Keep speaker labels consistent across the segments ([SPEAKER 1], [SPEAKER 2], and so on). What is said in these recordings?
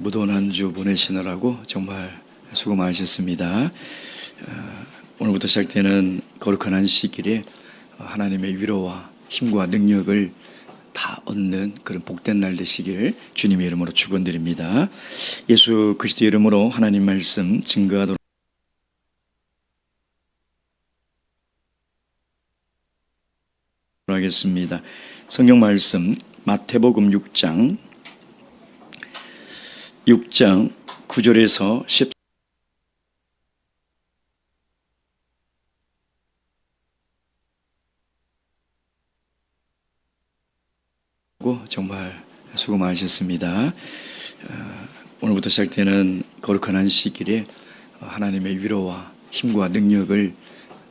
[SPEAKER 1] 무더운 한 주 보내시느라고 정말 수고 많으셨습니다. 오늘부터 시작되는 거룩한 안식일에 하나님의 위로와 힘과 능력을 다 얻는 그런 복된 날 되시길 주님의 이름으로 축원드립니다. 예수 그리스도의 이름으로 하나님 말씀 증거하도록 하겠습니다. 성경 말씀 마태복음 6장 9절에서 10 정말 수고 많으셨습니다. 오늘부터 시작되는 거룩한 안식일에 하나님의 위로와 힘과 능력을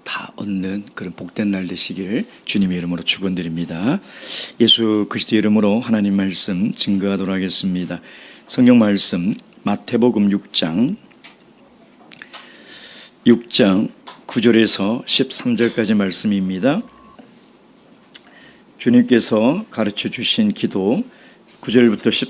[SPEAKER 1] 다 얻는 그런 복된 날 되시길 주님의 이름으로 축원드립니다. 예수 그리스도의 이름으로 하나님 말씀 증거하도록 하겠습니다. 성경 말씀 마태복음 6장 9절에서 13절까지 말씀입니다. 주님께서 가르쳐 주신 기도 9절부터 10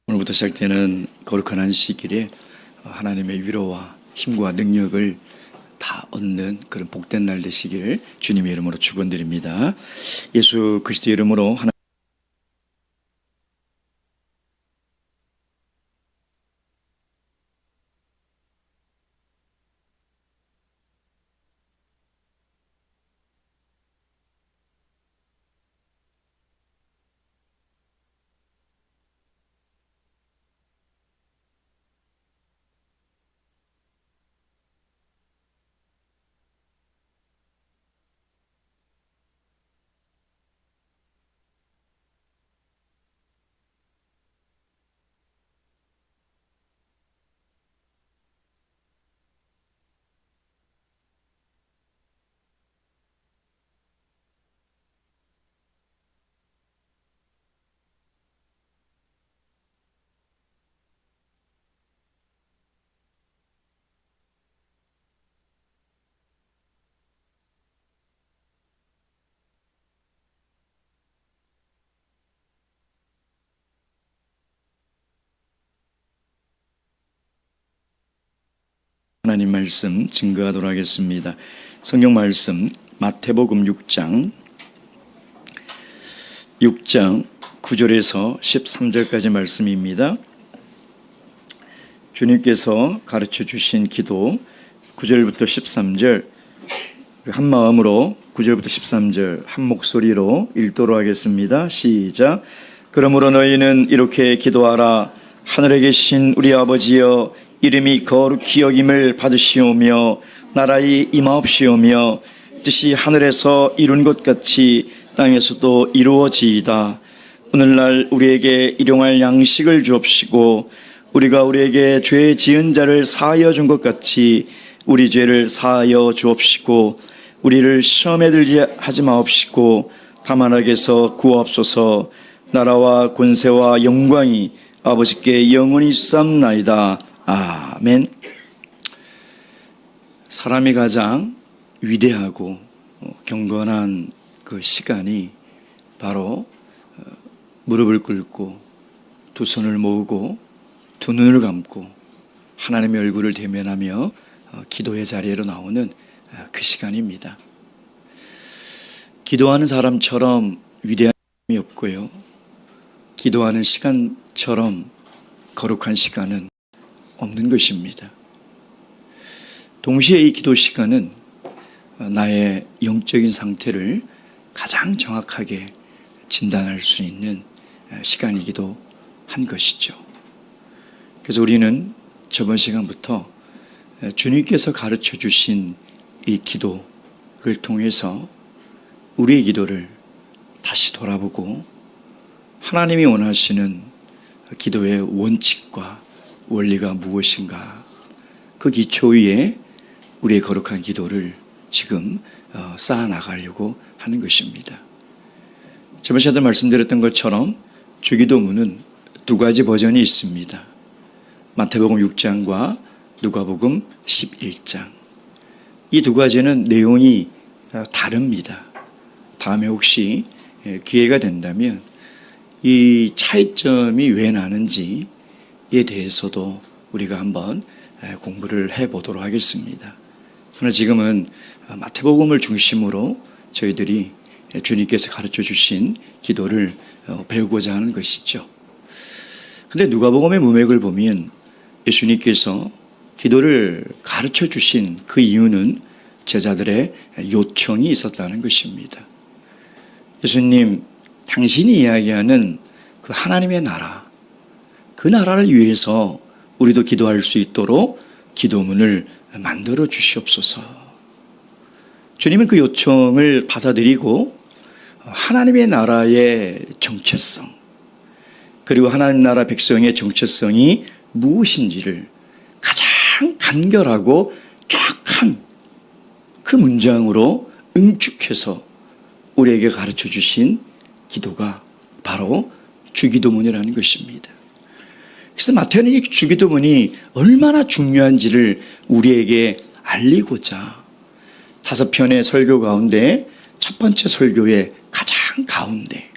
[SPEAKER 1] 오늘부터 시작되는 거룩한 안식일에 하나님의 위로와 힘과 능력을 다 얻는 그런 복된 날 되시길 주님의 이름으로 축원드립니다. 예수 그리스도의 이름으로 하나님 말씀 증거하도록 하겠습니다. 성경 말씀 마태복음 6장 9절에서 13절까지 말씀입니다. 주님께서 가르쳐 주신 기도 9절부터 13절 한 마음으로 9절부터 13절 한 목소리로 읽도록 하겠습니다. 시작. 그러므로 너희는 이렇게 기도하라. 하늘에 계신 우리 아버지여, 이름이 거룩히 여김을 받으시오며 나라의 임하옵시오며 뜻이 하늘에서 이룬 것 같이 땅에서도 이루어지이다. 오늘날 우리에게 일용할 양식을 주옵시고 우리가 우리에게 죄 지은 자를 사하여 준 것 같이 우리 죄를 사하여 주옵시고 우리를 시험에 들게 하지 마옵시고 다만 악에서 구하옵소서. 나라와 권세와 영광이 아버지께 영원히 있사옵나이다. 아멘. 사람이 가장 위대하고 경건한 그 시간이 바로 무릎을 꿇고 두 손을 모으고 두 눈을 감고 하나님의 얼굴을 대면하며 기도의 자리로 나오는 그 시간입니다. 기도하는 사람처럼 위대함이 없고요, 기도하는 시간처럼 거룩한 시간은 없는 것입니다. 동시에 이 기도 시간은 나의 영적인 상태를 가장 정확하게 진단할 수 있는 시간이기도 한 것이죠. 그래서 우리는 저번 시간부터 주님께서 가르쳐 주신 이 기도를 통해서 우리의 기도를 다시 돌아보고 하나님이 원하시는 기도의 원칙과 원리가 무엇인가, 그 기초 위에 우리의 거룩한 기도를 지금 쌓아나가려고 하는 것입니다. 저번 시간에 말씀드렸던 것처럼 주기도문은 두 가지 버전이 있습니다. 마태복음 6장과 누가복음 11장. 이 두 가지는 내용이 다릅니다. 다음에 혹시 기회가 된다면 이 차이점이 왜 나는지에 대해서도 우리가 한번 공부를 해보도록 하겠습니다. 그러나 지금은 마태복음을 중심으로 저희들이 주님께서 가르쳐 주신 기도를 배우고자 하는 것이죠. 근데 누가복음의 문맥을 보면 예수님께서 기도를 가르쳐 주신 그 이유는 제자들의 요청이 있었다는 것입니다. 예수님, 당신이 이야기하는 그 하나님의 나라, 그 나라를 위해서 우리도 기도할 수 있도록 기도문을 만들어 주시옵소서. 주님은 그 요청을 받아들이고 하나님의 나라의 정체성, 그리고 하나님 나라 백성의 정체성이 무엇인지를 가장 간결하고 정확한 그 문장으로 응축해서 우리에게 가르쳐 주신 기도가 바로 주기도문이라는 것입니다. 그래서 마태는 이 주기도문이 얼마나 중요한지를 우리에게 알리고자 5편의 설교 가운데 첫 번째 설교의 가장 가운데,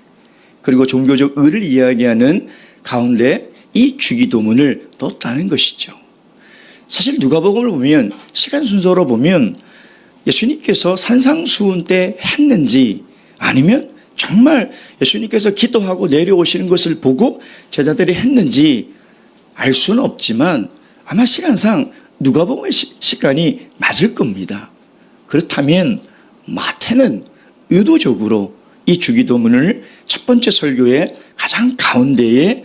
[SPEAKER 1] 그리고 종교적 의를 이야기하는 가운데 이 주기도문을 넣었다는 것이죠. 사실 누가복음을 보면, 시간 순서로 보면 예수님께서 산상수훈 때 했는지, 아니면 정말 예수님께서 기도하고 내려오시는 것을 보고 제자들이 했는지 알 수는 없지만 아마 시간상 누가복음의 시간이 맞을 겁니다. 그렇다면 마태는 의도적으로 이 주기도문을 첫 번째 설교의 가장 가운데에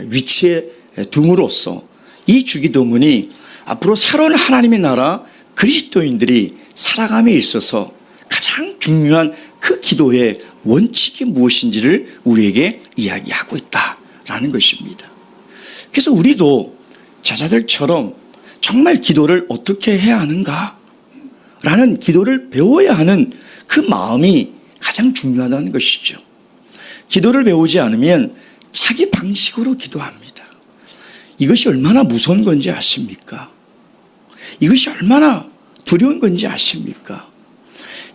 [SPEAKER 1] 위치해 둠으로써 이 주기도문이 앞으로 새로운 하나님의 나라 그리스도인들이 살아감에 있어서 가장 중요한 그 기도의 원칙이 무엇인지를 우리에게 이야기하고 있다라는 것입니다. 그래서 우리도 제자들처럼 정말 기도를 어떻게 해야 하는가 라는 기도를 배워야 하는 그 마음이 가장 중요하다는 것이죠. 기도를 배우지 않으면 자기 방식으로 기도합니다. 이것이 얼마나 무서운 건지 아십니까? 이것이 얼마나 두려운 건지 아십니까?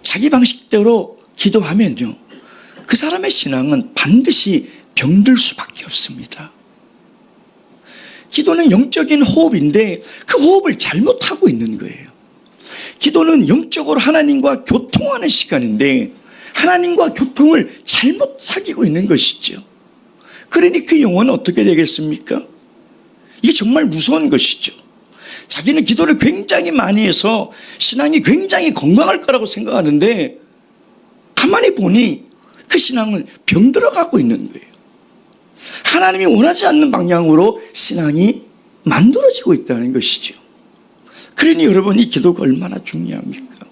[SPEAKER 1] 자기 방식대로 기도하면요, 그 사람의 신앙은 반드시 병들 수밖에 없습니다. 기도는 영적인 호흡인데 그 호흡을 잘못하고 있는 거예요. 기도는 영적으로 하나님과 교통하는 시간인데 하나님과 교통을 잘못 사귀고 있는 것이죠. 그러니 그 영혼은 어떻게 되겠습니까? 이게 정말 무서운 것이죠. 자기는 기도를 굉장히 많이 해서 신앙이 굉장히 건강할 거라고 생각하는데 가만히 보니 그 신앙은 병들어가고 있는 거예요. 하나님이 원하지 않는 방향으로 신앙이 만들어지고 있다는 것이죠. 그러니 여러분, 이 기도가 얼마나 중요합니까?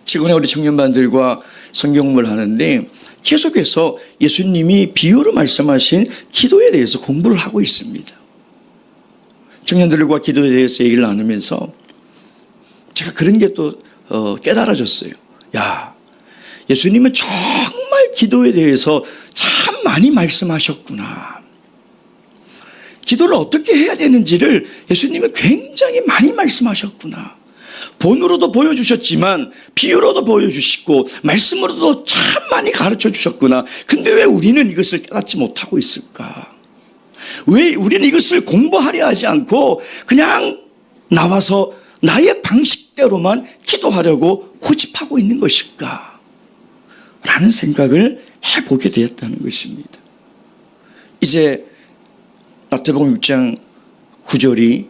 [SPEAKER 1] 최근에 우리 청년반들과 성경을 하는데 계속해서 예수님이 비유로 말씀하신 기도에 대해서 공부를 하고 있습니다. 청년들과 기도에 대해서 얘기를 나누면서 제가 그런 게 또 깨달아졌어요. 야, 예수님은 정말 기도에 대해서 참 많이 말씀하셨구나. 기도를 어떻게 해야 되는지를 예수님은 굉장히 많이 말씀하셨구나. 본으로도 보여주셨지만 비유로도 보여주시고 말씀으로도 참 많이 가르쳐 주셨구나. 근데 왜 우리는 이것을 깨닫지 못하고 있을까? 왜 우리는 이것을 공부하려 하지 않고 그냥 나와서 나의 방식대로만 기도하려고 고집하고 있는 것일까? 라는 생각을 해보게 되었다는 것입니다. 이제 마태복음 6장 9절이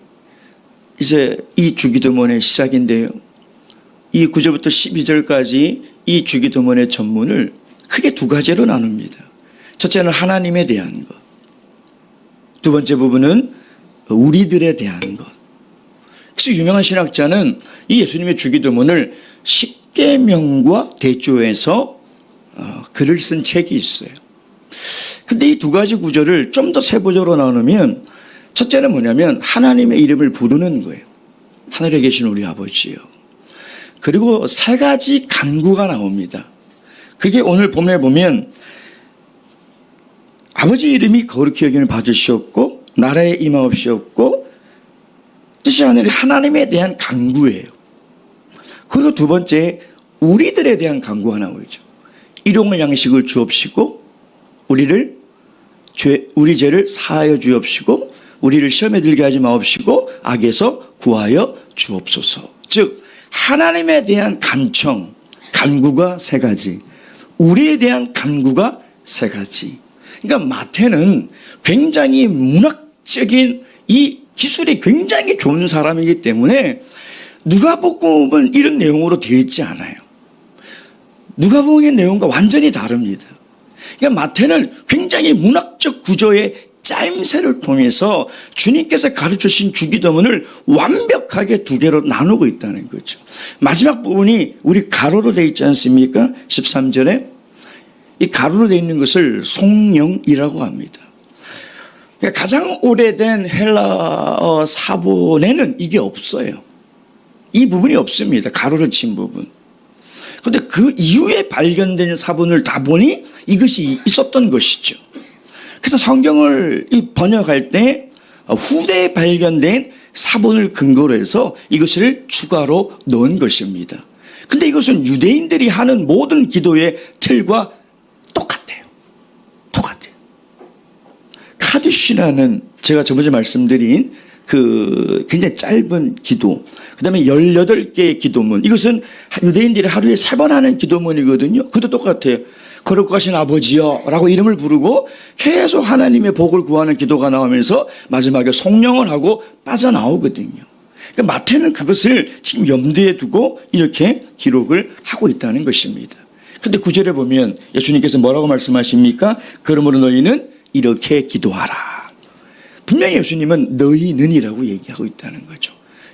[SPEAKER 1] 이제 이 주기도문의 시작인데요. 이 9절부터 12절까지 이 주기도문의 전문을 크게 두 가지로 나눕니다. 첫째는 하나님에 대한 것. 두 번째 부분은 우리들에 대한 것. 그래서 유명한 신학자는 이 예수님의 주기도문을 십계명과 대조해서 글을 쓴 책이 있어요. 근데 이 두 가지 구절을 좀 더 세부적으로 나누면 첫째는 뭐냐면 하나님의 이름을 부르는 거예요. 하늘에 계신 우리 아버지요. 그리고 세 가지 간구가 나옵니다. 그게 오늘 본문에 보면 아버지 이름이 거룩히 여김을 받으시옵고 나라에 임하옵시옵고 뜻이 하늘의 하나님에 대한 간구예요. 그리고 두 번째 우리들에 대한 간구가 나오죠. 일용할 양식을 주옵시고 우리 죄를 사하여 주옵시고 우리를 시험에 들게 하지 마옵시고 악에서 구하여 주옵소서. 즉 하나님에 대한 간청, 간구가 세 가지, 우리에 대한 간구가 세 가지. 그러니까 마태는 굉장히 문학적인 이 기술이 굉장히 좋은 사람이기 때문에 누가복음은 이런 내용으로 되어 있지 않아요. 누가복음의 내용과 완전히 다릅니다. 그러니까 마태는 굉장히 문학적 구조의 짜임새를 통해서 주님께서 가르쳐주신 주기도문을 완벽하게 두 개로 나누고 있다는 거죠. 마지막 부분이 우리 가로로 되어 있지 않습니까? 13절에 이 가로로 되어 있는 것을 송영이라고 합니다. 그러니까 가장 오래된 헬라어 사본에는 이게 없어요. 이 부분이 없습니다. 가로로 친 부분. 그런데 그 이후에 발견된 사본을 다 보니 이것이 있었던 것이죠. 그래서 성경을 번역할 때 후대에 발견된 사본을 근거로 해서 이것을 추가로 넣은 것입니다. 그런데 이것은 유대인들이 하는 모든 기도의 틀과 똑같아요. 똑같아요. 카두시라는 제가 저번에 말씀드린 그 굉장히 짧은 기도, 그 다음에 18개의 기도문, 이것은 유대인들이 하루에 3번 하는 기도문이거든요. 그것도 똑같아요. 거룩하신 아버지여 라고 이름을 부르고 계속 하나님의 복을 구하는 기도가 나오면서 마지막에 성령을 하고 빠져나오거든요. 그러니까 마태는 그것을 지금 염두에 두고 이렇게 기록을 하고 있다는 것입니다. 그런데 9절에 보면 예수님께서 뭐라고 말씀하십니까? 그러므로 너희는 이렇게 기도하라. 분명히 예수님은 너희는이라고 얘기하고 있다는 거죠.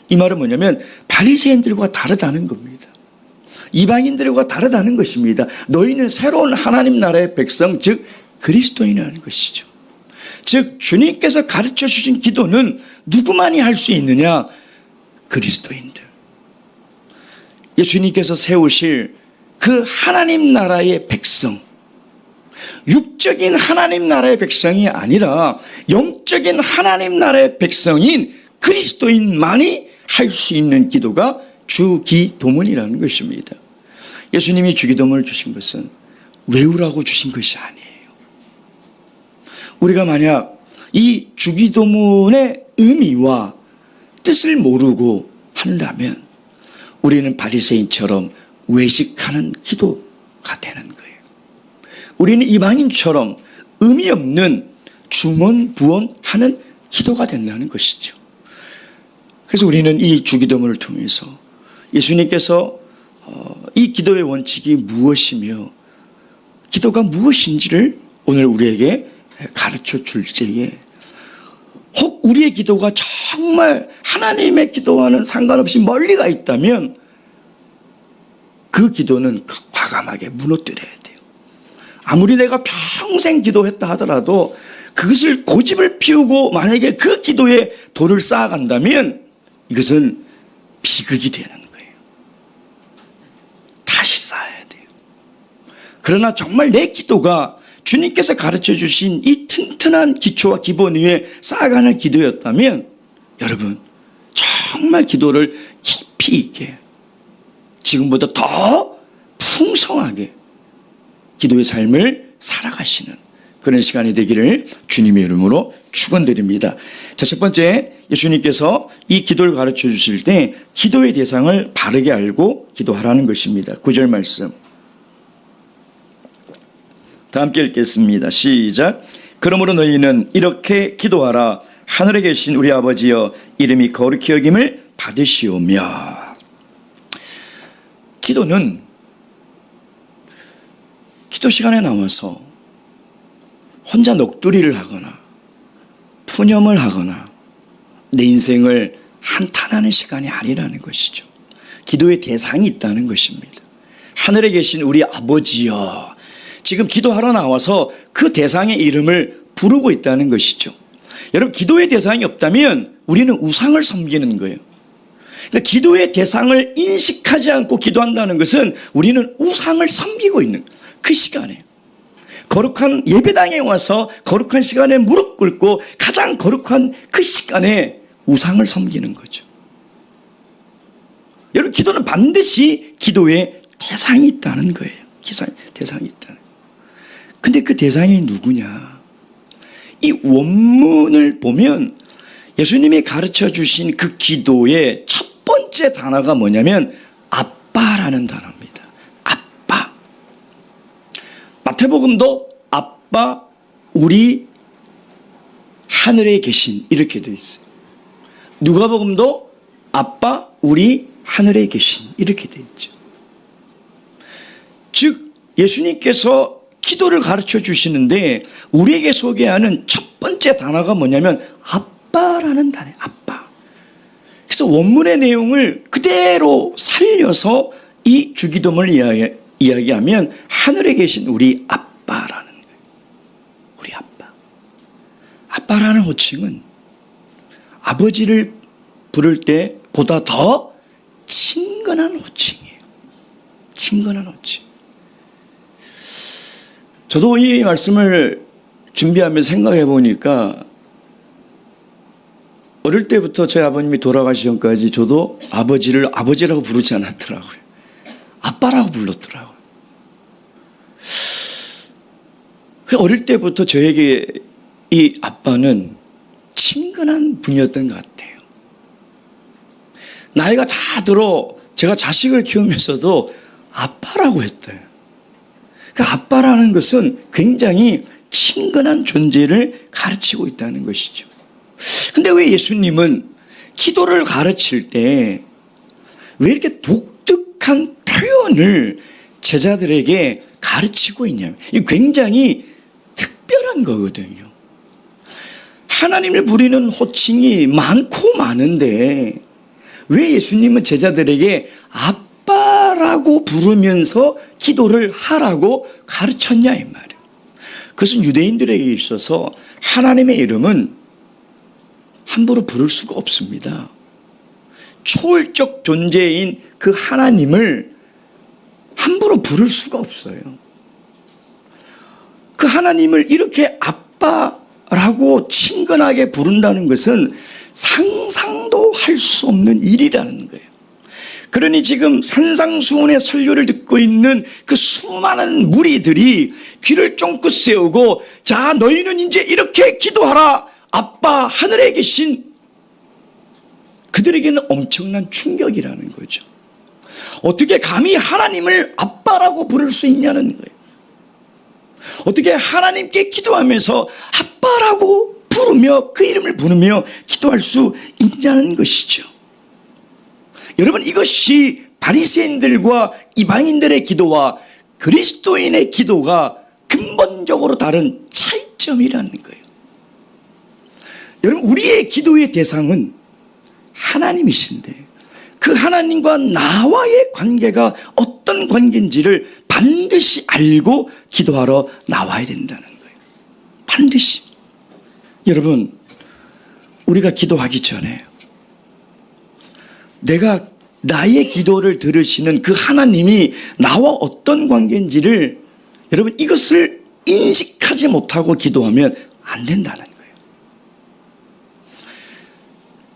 [SPEAKER 1] 이 말은 뭐냐면 바리새인들과 다르다는 겁니다. 이방인들과 다르다는 것입니다. 너희는 새로운 하나님 나라의 백성, 즉 그리스도인이라는 것이죠. 즉 주님께서 가르쳐 주신 기도는 누구만이 할 수 있느냐? 그리스도인들. 예수님께서 세우실 그 하나님 나라의 백성, 육적인 하나님 나라의 백성이 아니라 영적인 하나님 나라의 백성인 그리스도인만이 할 수 있는 기도가 주기도문이라는 것입니다. 예수님이 주기도문을 주신 것은 외우라고 주신 것이 아니에요. 우리가 만약 이 주기도문의 의미와 뜻을 모르고 한다면 우리는 바리새인처럼 외식하는 기도가 되는 거예요. 우리는 이방인처럼 의미 없는 중언부언하는 기도가 된다는 것이죠. 그래서 우리는 이 주기도문을 통해서 예수님께서 이 기도의 원칙이 무엇이며 기도가 무엇인지를 오늘 우리에게 가르쳐 줄 때에 혹 우리의 기도가 정말 하나님의 기도와는 상관없이 멀리가 있다면 그 기도는 과감하게 무너뜨려야 돼요. 아무리 내가 평생 기도했다 하더라도 그것을 고집을 피우고 만약에 그 기도에 돌을 쌓아간다면 이것은 비극이 되는 거예요. 다시 쌓아야 돼요. 그러나 정말 내 기도가 주님께서 가르쳐 주신 이 튼튼한 기초와 기본 위에 쌓아가는 기도였다면 여러분 정말 기도를 깊이 있게 지금보다 더 풍성하게 기도의 삶을 살아가시는 그런 시간이 되기를 주님의 이름으로 축원드립니다. 자, 첫 번째 예수님께서 이 기도를 가르쳐 주실 때 기도의 대상을 바르게 알고 기도하라는 것입니다. 9절 말씀 다 함께 읽겠습니다. 시작. 그러므로 너희는 이렇게 기도하라. 하늘에 계신 우리 아버지여 이름이 거룩히 여김을 받으시오며. 기도는 기도 시간에 나와서 혼자 넋두리를 하거나 푸념을 하거나 내 인생을 한탄하는 시간이 아니라는 것이죠. 기도의 대상이 있다는 것입니다. 하늘에 계신 우리 아버지여, 지금 기도하러 나와서 그 대상의 이름을 부르고 있다는 것이죠. 여러분, 기도의 대상이 없다면 우리는 우상을 섬기는 거예요. 그러니까 기도의 대상을 인식하지 않고 기도한다는 것은 우리는 우상을 섬기고 있는 그 시간에, 거룩한 예배당에 와서 거룩한 시간에 무릎 꿇고 가장 거룩한 그 시간에 우상을 섬기는 거죠. 여러분, 기도는 반드시 기도의 대상이 있다는 거예요. 대상이 있다는 거예요. 근데 그 대상이 누구냐? 이 원문을 보면 예수님이 가르쳐 주신 그 기도의 첫 번째 단어가 뭐냐면 아빠라는 단어입니다. 아빠. 마태복음도 아빠 우리 하늘에 계신 이렇게 되어 있어요. 누가복음도 아빠 우리 하늘에 계신 이렇게 되어 있죠. 즉 예수님께서 기도를 가르쳐 주시는데 우리에게 소개하는 첫 번째 단어가 뭐냐면 아빠라는 단어예요. 아빠. 그래서 원문의 내용을 그대로 살려서 이 주기도문을 이야기하면 하늘에 계신 우리 아빠라는 거예요. 우리 아빠. 아빠라는 호칭은 아버지를 부를 때보다 더 친근한 호칭이에요. 친근한 호칭. 저도 이 말씀을 준비하면서 생각해 보니까 어릴 때부터 저희 아버님이 돌아가시 전까지 저도 아버지를 아버지라고 부르지 않았더라고요. 아빠라고 불렀더라고요. 어릴 때부터 저에게 이 아빠는 친근한 분이었던 것 같아요. 나이가 다 들어 제가 자식을 키우면서도 아빠라고 했대요. 그 아빠라는 것은 굉장히 친근한 존재를 가르치고 있다는 것이죠. 근데 왜 예수님은 기도를 가르칠 때 왜 이렇게 독특한 표현을 제자들에게 가르치고 있냐면 이 굉장히 특별한 거거든요. 하나님을 부리는 호칭이 많고 많은데 왜 예수님은 제자들에게 아빠라고 부르면서 기도를 하라고 가르쳤냐 이 말이에요. 그것은 유대인들에게 있어서 하나님의 이름은 함부로 부를 수가 없습니다. 초월적 존재인 그 하나님을 함부로 부를 수가 없어요. 그 하나님을 이렇게 아빠라고 친근하게 부른다는 것은 상상도 할 수 없는 일이라는 거예요. 그러니 지금 산상수훈의 설교를 듣고 있는 그 수많은 무리들이 귀를 쫑긋 세우고 자 너희는 이제 이렇게 기도하라. 아빠 하늘에 계신 그들에게는 엄청난 충격이라는 거죠. 어떻게 감히 하나님을 아빠라고 부를 수 있냐는 거예요. 어떻게 하나님께 기도하면서 아빠라고 부르며 그 이름을 부르며 기도할 수 있냐는 것이죠. 여러분 이것이 바리새인들과 이방인들의 기도와 그리스도인의 기도가 근본적으로 다른 차이점이라는 거예요. 여러분 우리의 기도의 대상은 하나님이신데 그 하나님과 나와의 관계가 어떤 관계인지를 반드시 알고 기도하러 나와야 된다는 거예요. 반드시. 여러분 우리가 기도하기 전에 내가 나의 기도를 들으시는 그 하나님이 나와 어떤 관계인지를 여러분 이것을 인식하지 못하고 기도하면 안 된다는 거예요.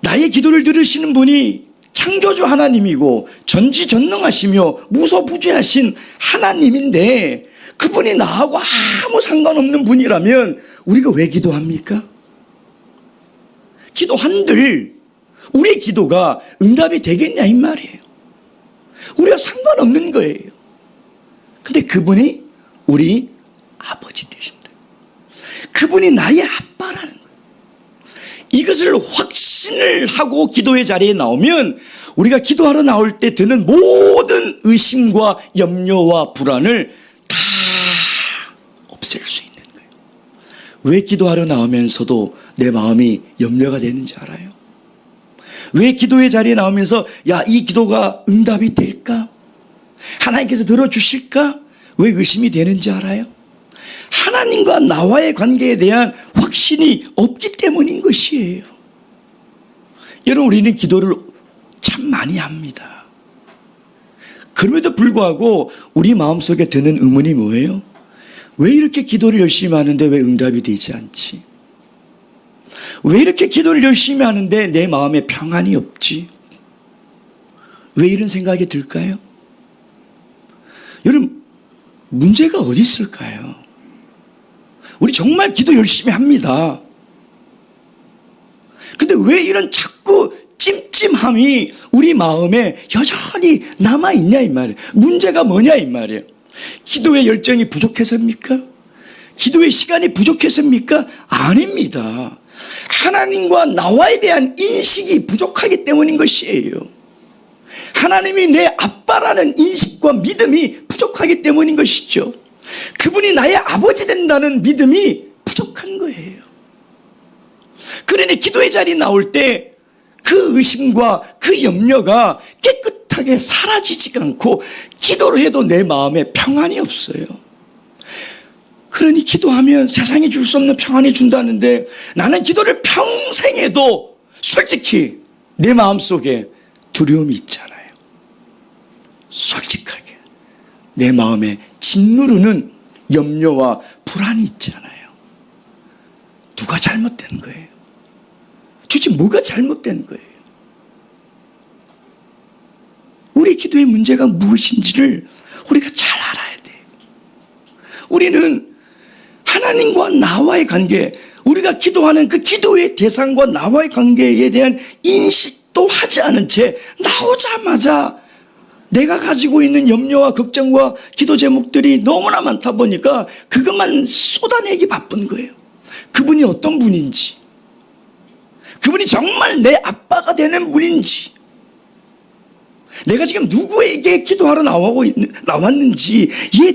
[SPEAKER 1] 나의 기도를 들으시는 분이 창조주 하나님이고 전지전능하시며 무소부재하신 하나님인데 그분이 나하고 아무 상관없는 분이라면 우리가 왜 기도합니까? 기도한들 우리의 기도가 응답이 되겠냐 이 말이에요. 우리가 상관없는 거예요. 근데 그분이 우리 아버지 되신다. 그분이 나의 아빠라는 거예요. 이것을 확신을 하고 기도의 자리에 나오면 우리가 기도하러 나올 때 드는 모든 의심과 염려와 불안을 다 없앨 수 있는 거예요. 왜 기도하러 나오면서도 내 마음이 염려가 되는지 알아요? 왜 기도의 자리에 나오면서 야, 이 기도가 응답이 될까? 하나님께서 들어주실까? 왜 의심이 되는지 알아요? 하나님과 나와의 관계에 대한 확신이 없기 때문인 것이에요. 여러분 우리는 기도를 참 많이 합니다. 그럼에도 불구하고 우리 마음속에 드는 의문이 뭐예요? 왜 이렇게 기도를 열심히 하는데 왜 응답이 되지 않지? 왜 이렇게 기도를 열심히 하는데 내 마음에 평안이 없지? 왜 이런 생각이 들까요? 여러분, 문제가 어디 있을까요? 우리 정말 기도 열심히 합니다. 근데 왜 이런 자꾸 찜찜함이 우리 마음에 여전히 남아있냐 이 말이에요. 문제가 뭐냐 이 말이에요. 기도의 열정이 부족해서입니까? 기도의 시간이 부족해서입니까? 아닙니다. 하나님과 나와에 대한 인식이 부족하기 때문인 것이에요. 하나님이 내 아빠라는 인식과 믿음이 부족하기 때문인 것이죠. 그분이 나의 아버지 된다는 믿음이 부족한 거예요. 그러니 기도의 자리에 나올 때 그 의심과 그 염려가 깨끗하게 사라지지가 않고 기도를 해도 내 마음에 평안이 없어요. 그러니 기도하면 세상이 줄 수 없는 평안이 준다는데 나는 기도를 평생 해도 솔직히 내 마음속에 두려움이 있잖아요. 솔직하게 내 마음에 짓누르는 염려와 불안이 있잖아요. 누가 잘못된 거예요? 도대체 뭐가 잘못된 거예요? 우리 기도의 문제가 무엇인지를 우리가 잘 알아야 돼요. 우리는 하나님과 나와의 관계, 우리가 기도하는 그 기도의 대상과 나와의 관계에 대한 인식도 하지 않은 채 나오자마자 내가 가지고 있는 염려와 걱정과 기도 제목들이 너무나 많다 보니까 그것만 쏟아내기 바쁜 거예요. 그분이 어떤 분인지, 그분이 정말 내 아빠가 되는 분인지, 내가 지금 누구에게 기도하러 나왔는지에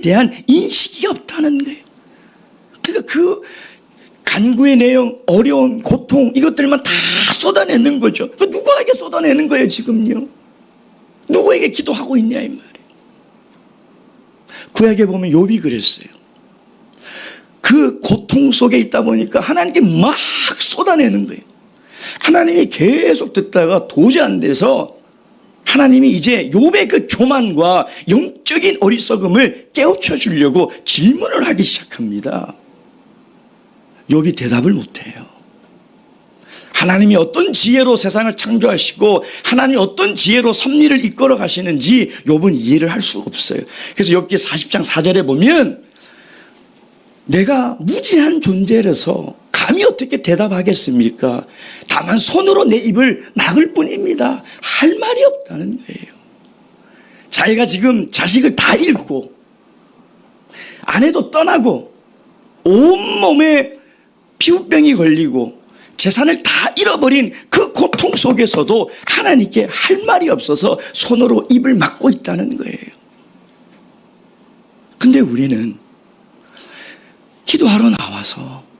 [SPEAKER 1] 대한 인식이 없다는 거예요. 그러니까 그 간구의 내용, 어려운 고통 이것들만 다 쏟아내는 거죠. 누구에게 쏟아내는 거예요 지금요? 누구에게 기도하고 있냐 이 말이에요. 구약에 보면 욥이 그랬어요. 그 고통 속에 있다 보니까 하나님께 막 쏟아내는 거예요. 하나님이 계속 듣다가 도저히 안 돼서 하나님이 이제 욥의 그 교만과 영적인 어리석음을 깨우쳐 주려고 질문을 하기 시작합니다. 욥이 대답을 못해요. 하나님이 어떤 지혜로 세상을 창조하시고 하나님이 어떤 지혜로 섭리를 이끌어 가시는지 욥은 이해를 할 수가 없어요. 그래서 욥기 40장 4절에 보면 내가 무지한 존재라서 감히 어떻게 대답하겠습니까? 다만 손으로 내 입을 막을 뿐입니다. 할 말이 없다는 거예요. 자기가 지금 자식을 다 잃고 아내도 떠나고 온몸에 피부병이 걸리고 재산을 다 잃어버린 그 고통 속에서도 하나님께 할 말이 없어서 손으로 입을 막고 있다는 거예요. 근데 우리는 기도하러 나와서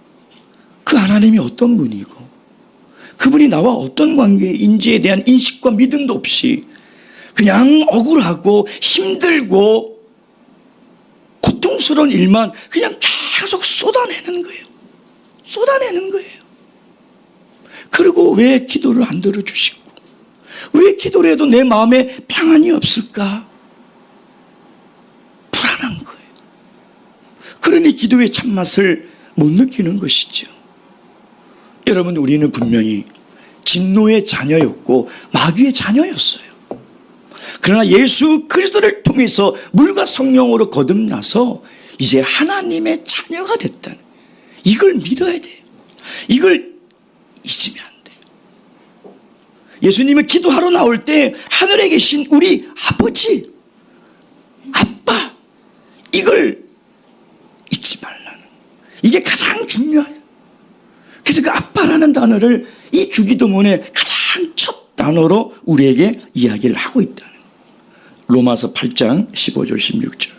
[SPEAKER 1] 그 하나님이 어떤 분이고 그분이 나와 어떤 관계인지에 대한 인식과 믿음도 없이 그냥 억울하고 힘들고 고통스러운 일만 그냥 계속 쏟아내는 거예요. 쏟아내는 거예요. 그리고 왜 기도를 안 들어주시고 왜 기도를 해도 내 마음에 평안이 없을까? 불안한 거예요. 그러니 기도의 참맛을 못 느끼는 것이죠. 여러분, 우리는 분명히 진노의 자녀였고 마귀의 자녀였어요. 그러나 예수 그리스도를 통해서 물과 성령으로 거듭나서 이제 하나님의 자녀가 됐다는, 이걸 믿어야 돼요. 이걸 잊으면 안 돼요. 예수님은 기도하러 나올 때 하늘에 계신 우리 아버지, 아빠, 이걸 잊지 말라는, 이게 가장 중요해요. 그래서 그 아빠라는 단어를 이 주기도문의 가장 첫 단어로 우리에게 이야기를 하고 있다는 거예요. 로마서 8장 15절 16절.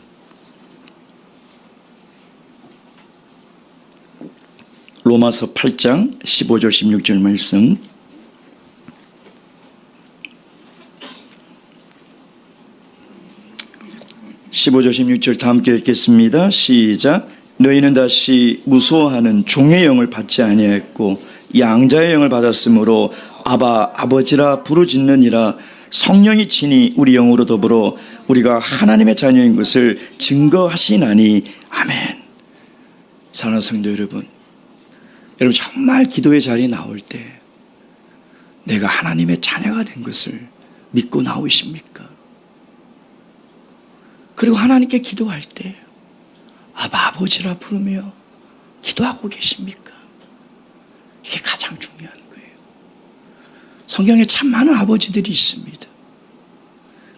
[SPEAKER 1] 로마서 8장 15절 16절 말씀. (15절) 16절 다 함께 읽겠습니다. 시작. 너희는 다시 무소하는 종의 영을 받지 아니하였고 양자의 영을 받았으므로 아바 아버지라 부르짖느니라. 성령이 친히 우리 영으로 더불어 우리가 하나님의 자녀인 것을 증거하시나니. 아멘. 사랑하는 성도 여러분, 여러분 정말 기도의 자리에 나올 때 내가 하나님의 자녀가 된 것을 믿고 나오십니까? 그리고 하나님께 기도할 때 아버지라 부르며 기도하고 계십니까? 이게 가장 중요한 거예요. 성경에 참 많은 아버지들이 있습니다.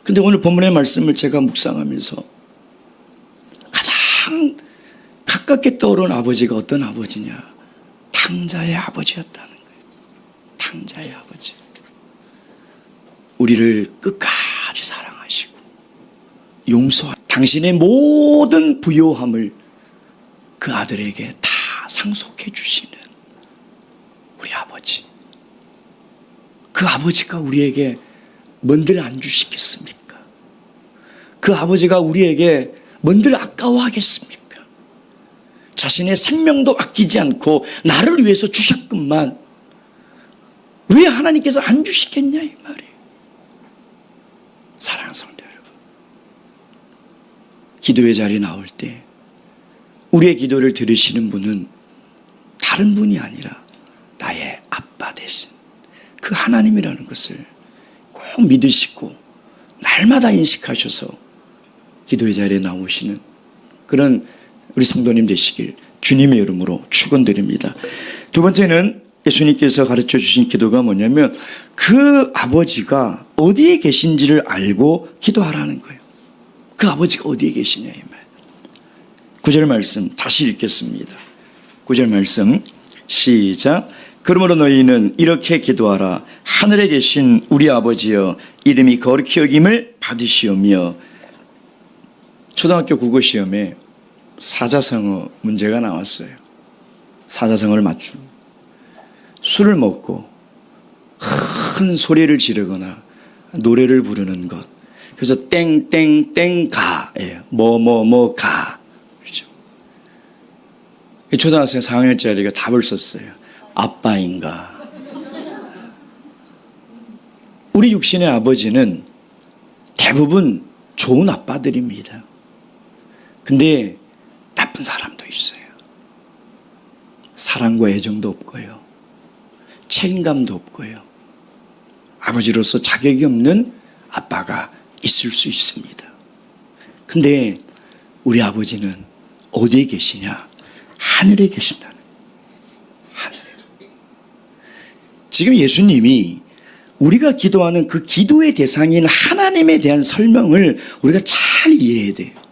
[SPEAKER 1] 근데 오늘 본문의 말씀을 제가 묵상하면서 가장 가깝게 떠오른 아버지가 어떤 아버지냐? 탕자의 아버지였다는 거예요. 탕자의 아버지. 우리를 끝까지 사랑하시고 용서하시고 당신의 모든 부요함을 그 아들에게 다 상속해 주시는 우리 아버지. 그 아버지가 우리에게 뭔들 안 주시겠습니까? 그 아버지가 우리에게 뭔들 아까워하겠습니까? 자신의 생명도 아끼지 않고 나를 위해서 주셨건만 왜 하나님께서 안 주시겠냐 이 말이에요. 사랑하는 성도 여러분, 기도의 자리에 나올 때 우리의 기도를 들으시는 분은 다른 분이 아니라 나의 아빠 되신 그 하나님이라는 것을 꼭 믿으시고 날마다 인식하셔서 기도의 자리에 나오시는 그런 우리 성도님 되시길 주님의 이름으로 축원드립니다. 두 번째는 예수님께서 가르쳐 주신 기도가 뭐냐면 그 아버지가 어디에 계신지를 알고 기도하라는 거예요. 그 아버지가 어디에 계시냐 이 말. 9절 말씀 다시 읽겠습니다. 9절 말씀 시작. 그러므로 너희는 이렇게 기도하라. 하늘에 계신 우리 아버지여, 이름이 거룩히 여김을 받으시오며. 초등학교 국어시험에 사자성어 문제가 나왔어요. 사자성어를 맞추고 술을 먹고 큰 소리를 지르거나 노래를 부르는 것. 그래서 땡땡땡가예요. 뭐뭐뭐가. 그렇죠. 초등학생 4학년짜리가 답을 썼어요. 아빠인가. 우리 육신의 아버지는 대부분 좋은 아빠들입니다. 근데 나쁜 사람도 있어요. 사랑과 애정도 없고요. 책임감도 없고요. 아버지로서 자격이 없는 아빠가 있을 수 있습니다. 근데 우리 아버지는 어디에 계시냐? 하늘에 계신다는 거예요. 하늘에. 지금 예수님이 우리가 기도하는 그 기도의 대상인 하나님에 대한 설명을 우리가 잘 이해해야 돼요.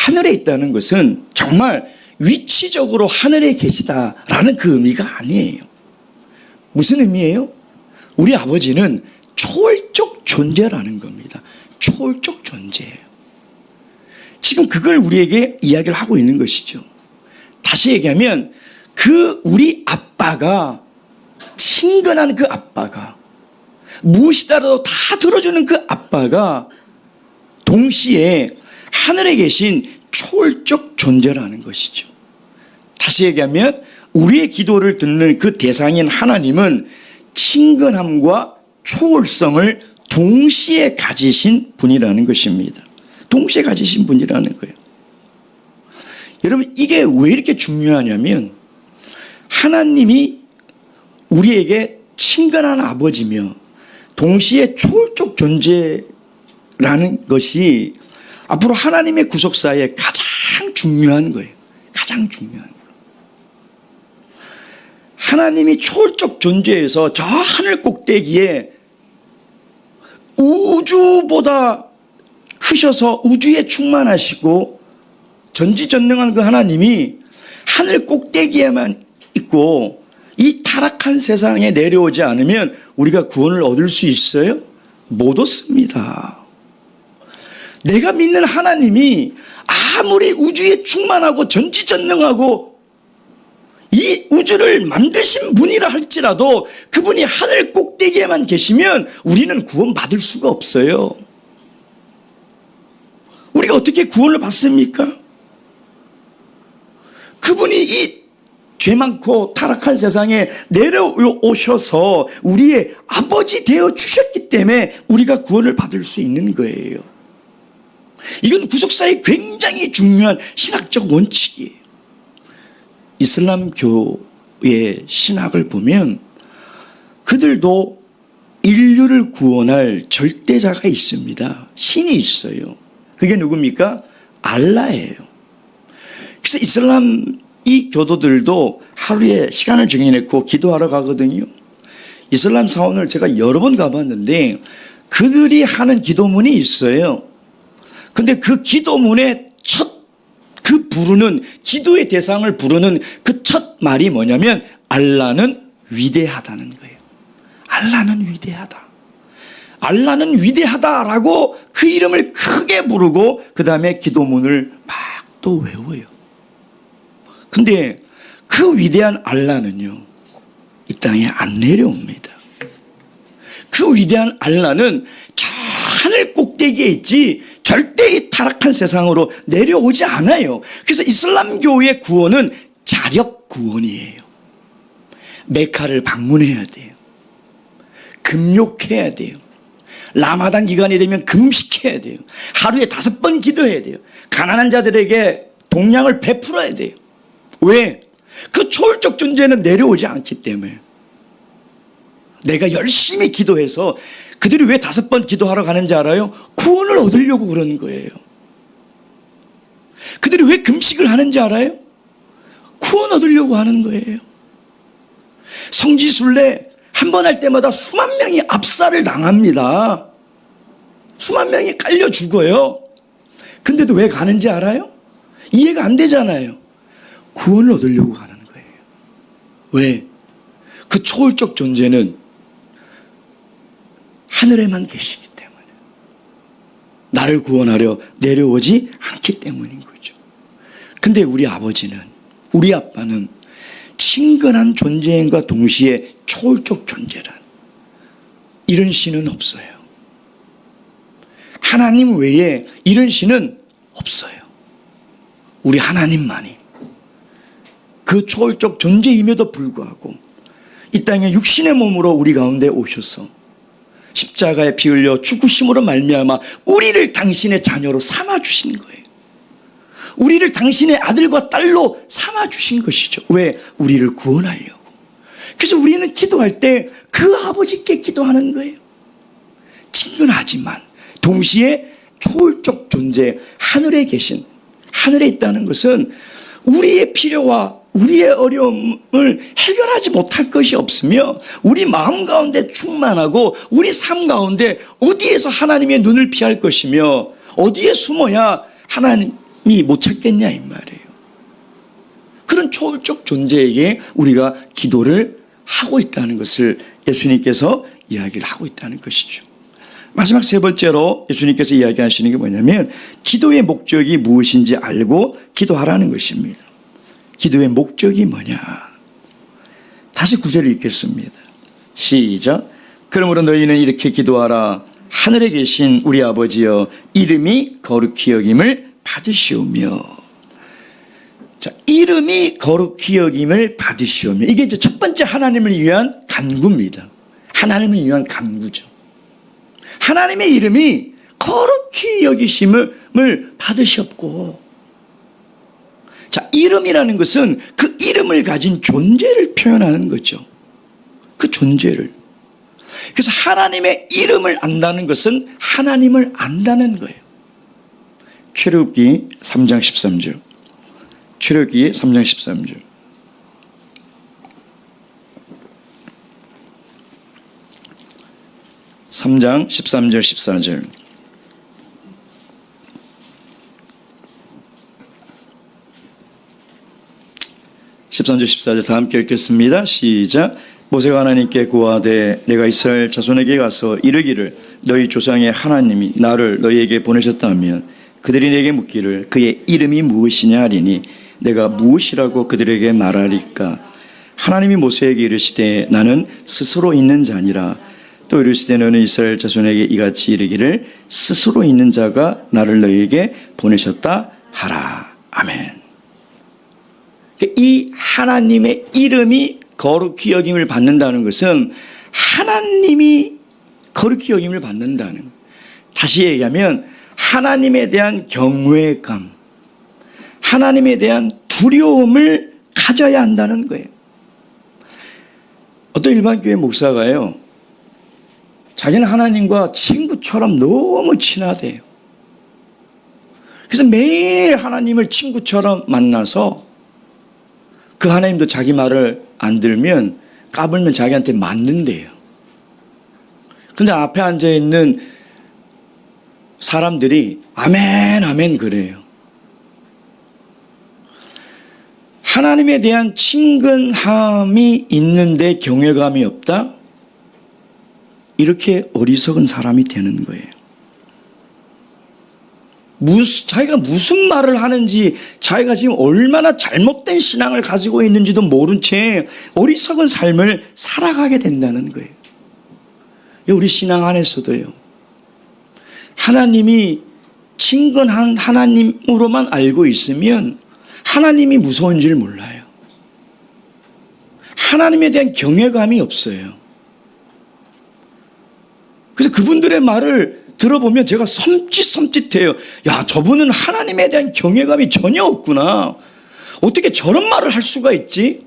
[SPEAKER 1] 하늘에 있다는 것은 정말 위치적으로 하늘에 계시다라는 그 의미가 아니에요. 무슨 의미예요? 우리 아버지는 초월적 존재라는 겁니다. 초월적 존재예요. 지금 그걸 우리에게 이야기를 하고 있는 것이죠. 다시 얘기하면 그 우리 아빠가, 친근한 그 아빠가, 무엇이라도 다 들어주는 그 아빠가 동시에 하늘에 계신 초월적 존재라는 것이죠. 다시 얘기하면 우리의 기도를 듣는 그 대상인 하나님은 친근함과 초월성을 동시에 가지신 분이라는 것입니다. 동시에 가지신 분이라는 거예요. 여러분, 이게 왜 이렇게 중요하냐면 하나님이 우리에게 친근한 아버지며 동시에 초월적 존재라는 것이 앞으로 하나님의 구속사에 가장 중요한 거예요. 가장 중요한 거예요. 하나님이 초월적 존재에서 저 하늘 꼭대기에 우주보다 크셔서 우주에 충만하시고 전지전능한 그 하나님이 하늘 꼭대기에만 있고 이 타락한 세상에 내려오지 않으면 우리가 구원을 얻을 수 있어요? 못 얻습니다. 내가 믿는 하나님이 아무리 우주에 충만하고 전지전능하고 이 우주를 만드신 분이라 할지라도 그분이 하늘 꼭대기에만 계시면 우리는 구원받을 수가 없어요. 우리가 어떻게 구원을 받습니까? 그분이 이 죄 많고 타락한 세상에 내려오셔서 우리의 아버지 되어 주셨기 때문에 우리가 구원을 받을 수 있는 거예요. 이건 구속사의 굉장히 중요한 신학적 원칙이에요. 이슬람교의 신학을 보면 그들도 인류를 구원할 절대자가 있습니다. 신이 있어요. 그게 누굽니까? 알라예요. 그래서 이슬람 이 교도들도 하루에 시간을 정해놓고 기도하러 가거든요. 이슬람 사원을 제가 여러 번 가봤는데 그들이 하는 기도문이 있어요. 근데 그 기도문의 그 부르는 기도의 대상을 부르는 그 첫 말이 뭐냐면 알라는 위대하다는 거예요. 알라는 위대하다. 알라는 위대하다라고 그 이름을 크게 부르고 그 다음에 기도문을 막 또 외워요. 근데 그 위대한 알라는요, 이 땅에 안 내려옵니다. 그 위대한 알라는 저 하늘 꼭대기에 있지 절대 이 타락한 세상으로 내려오지 않아요. 그래서 이슬람교의 구원은 자력 구원이에요. 메카를 방문해야 돼요. 금욕해야 돼요. 라마단 기간이 되면 금식해야 돼요. 하루에 5번 기도해야 돼요. 가난한 자들에게 동량을 베풀어야 돼요. 왜? 그 초월적 존재는 내려오지 않기 때문에. 내가 열심히 기도해서 그들이 왜 5번 기도하러 가는지 알아요? 구원을 얻으려고 그러는 거예요. 그들이 왜 금식을 하는지 알아요? 구원 얻으려고 하는 거예요. 성지순례 한 번 할 때마다 수만 명이 압살을 당합니다. 수만 명이 깔려 죽어요. 근데도 왜 가는지 알아요? 이해가 안 되잖아요. 구원을 얻으려고 가는 거예요. 왜? 그 초월적 존재는 하늘에만 계시기 때문에 나를 구원하려 내려오지 않기 때문인 거죠. 근데 우리 아버지는, 우리 아빠는 친근한 존재인과 동시에 초월적 존재란 이런 신은 없어요. 하나님 외에 이런 신은 없어요. 우리 하나님만이 그 초월적 존재임에도 불구하고 이 땅에 육신의 몸으로 우리 가운데 오셔서 십자가에 피 흘려 죽으심으로 말미암아 우리를 당신의 자녀로 삼아주신 거예요. 우리를 당신의 아들과 딸로 삼아주신 것이죠. 왜? 우리를 구원하려고. 그래서 우리는 기도할 때 그 아버지께 기도하는 거예요. 친근하지만 동시에 초월적 존재, 하늘에 계신, 하늘에 있다는 것은 우리의 필요와 우리의 어려움을 해결하지 못할 것이 없으며 우리 마음 가운데 충만하고 우리 삶 가운데 어디에서 하나님의 눈을 피할 것이며 어디에 숨어야 하나님이 못 찾겠냐 이 말이에요. 그런 초월적 존재에게 우리가 기도를 하고 있다는 것을 예수님께서 이야기를 하고 있다는 것이죠. 마지막 세 번째로 예수님께서 이야기하시는 게 뭐냐면 기도의 목적이 무엇인지 알고 기도하라는 것입니다. 기도의 목적이 뭐냐? 다시 9절을 읽겠습니다. 시작. 그러므로 너희는 이렇게 기도하라. 하늘에 계신 우리 아버지여, 이름이 거룩히 여김을 받으시오며. 자, 이름이 거룩히 여김을 받으시오며. 이게 이제 첫 번째 하나님을 위한 간구입니다. 하나님을 위한 간구죠. 하나님의 이름이 거룩히 여기심을 받으셨고, 자, 이름이라는 것은 그 이름을 가진 존재를 표현하는 거죠. 그 존재를. 그래서 하나님의 이름을 안다는 것은 하나님을 안다는 거예요. 출애굽기 3장 13절. 출애굽기 3장 13절. (3장 13절 14절) 13절 14절 다 함께 읽겠습니다. 시작. 모세가 하나님께 구하되 내가 이스라엘 자손에게 가서 이르기를 너희 조상의 하나님이 나를 너희에게 보내셨다면 그들이 내게 묻기를 그의 이름이 무엇이냐 하리니 내가 무엇이라고 그들에게 말하리까. 하나님이 모세에게 이르시되 나는 스스로 있는 자니라. 또 이르시되 너는 이스라엘 자손에게 이같이 이르기를 스스로 있는 자가 나를 너희에게 보내셨다 하라. 아멘. 이 하나님의 이름이 거룩히 여김을 받는다는 것은 하나님이 거룩히 여김을 받는다는 것. 다시 얘기하면 하나님에 대한 경외감, 하나님에 대한 두려움을 찾아야 한다는 거예요. 어떤 일반 교회 목사가요, 자기는 하나님과 친구처럼 너무 친하대요. 그래서 매일 하나님을 친구처럼 만나서 그 하나님도 자기 말을 안 들으면 까불면 자기한테 맞는데요. 근데 앞에 앉아있는 사람들이 아멘 아멘 그래요. 하나님에 대한 친근함이 있는데 경외감이 없다? 이렇게 어리석은 사람이 되는 거예요. 자기가 무슨 말을 하는지, 자기가 지금 얼마나 잘못된 신앙을 가지고 있는지도 모른 채 어리석은 삶을 살아가게 된다는 거예요. 우리 신앙 안에서도요, 하나님이 친근한 하나님으로만 알고 있으면 하나님이 무서운 줄 몰라요. 하나님에 대한 경외감이 없어요. 그래서 그분들의 말을 들어보면 제가 섬찟해요. 야, 저분은 하나님에 대한 경외감이 전혀 없구나. 어떻게 저런 말을 할 수가 있지?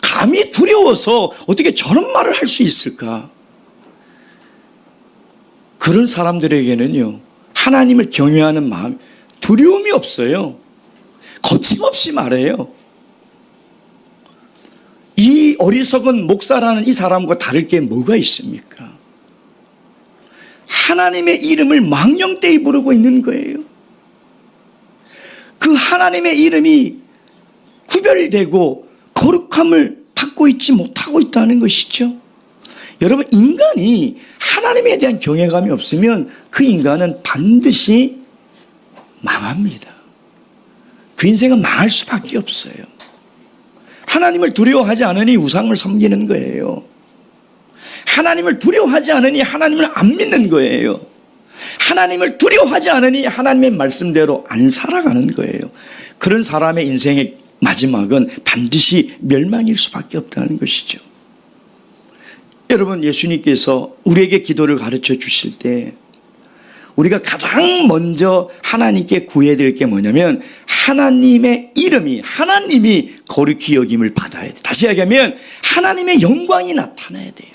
[SPEAKER 1] 감히 두려워서 어떻게 저런 말을 할 수 있을까? 그런 사람들에게는요, 하나님을 경외하는 마음, 두려움이 없어요. 거침없이 말해요. 이 어리석은 목사라는 이 사람과 다를 게 뭐가 있습니까? 하나님의 이름을 망령되이 부르고 있는 거예요. 그 하나님의 이름이 구별되고 거룩함을 받고 있지 못하고 있다는 것이죠. 여러분, 인간이 하나님에 대한 경외감이 없으면 그 인간은 반드시 망합니다. 그 인생은 망할 수밖에 없어요. 하나님을 두려워하지 않으니 우상을 섬기는 거예요. 하나님을 두려워하지 않으니 하나님을 안 믿는 거예요. 하나님을 두려워하지 않으니 하나님의 말씀대로 안 살아가는 거예요. 그런 사람의 인생의 마지막은 반드시 멸망일 수밖에 없다는 것이죠. 여러분, 예수님께서 우리에게 기도를 가르쳐 주실 때 우리가 가장 먼저 하나님께 구해야 될 게 뭐냐면 하나님의 이름이, 하나님이 거룩히 여김을 받아야 돼요. 다시 얘기하면 하나님의 영광이 나타나야 돼요.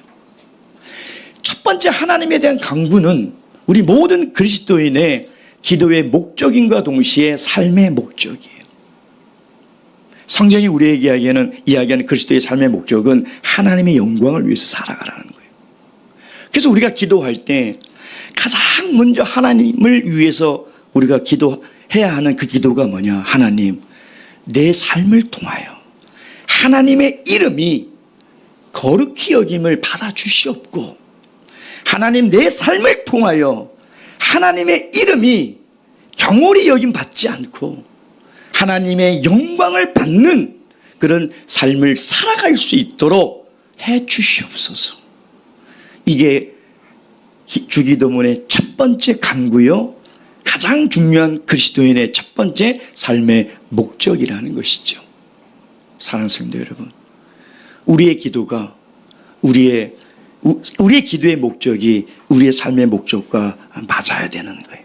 [SPEAKER 1] 첫 번째 하나님에 대한 강구는 우리 모든 그리스도인의 기도의 목적인과 동시에 삶의 목적이에요. 성경이 우리에게 이야기하는 그리스도의 삶의 목적은 하나님의 영광을 위해서 살아가라는 거예요. 그래서 우리가 기도할 때 가장 먼저 하나님을 위해서 우리가 기도해야 하는 그 기도가 뭐냐? 하나님, 내 삶을 통하여 하나님의 이름이 거룩히 여김을 받아 주시옵고, 하나님, 내 삶을 통하여 하나님의 이름이 경홀히 여김 받지 않고 하나님의 영광을 받는 그런 삶을 살아갈 수 있도록 해 주시옵소서. 이게 주기도문의 첫 번째 간구요, 가장 중요한 그리스도인의 첫 번째 삶의 목적이라는 것이죠. 사랑하는 성도 여러분, 우리의 기도가 우리의 기도의 목적이 우리의 삶의 목적과 맞아야 되는 거예요.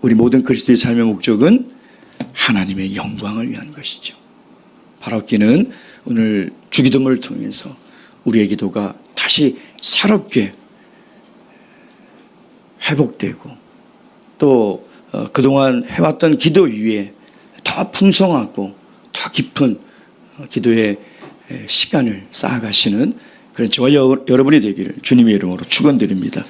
[SPEAKER 1] 우리 모든 그리스도의 삶의 목적은 하나님의 영광을 위한 것이죠. 바라옵기는 오늘 주기도문을 통해서 우리의 기도가 다시 새롭게 회복되고 또 그동안 해왔던 기도 위에 더 풍성하고 더 깊은 기도의 시간을 쌓아가시는 그런 저와 여러분이 되기를 주님의 이름으로 축원드립니다.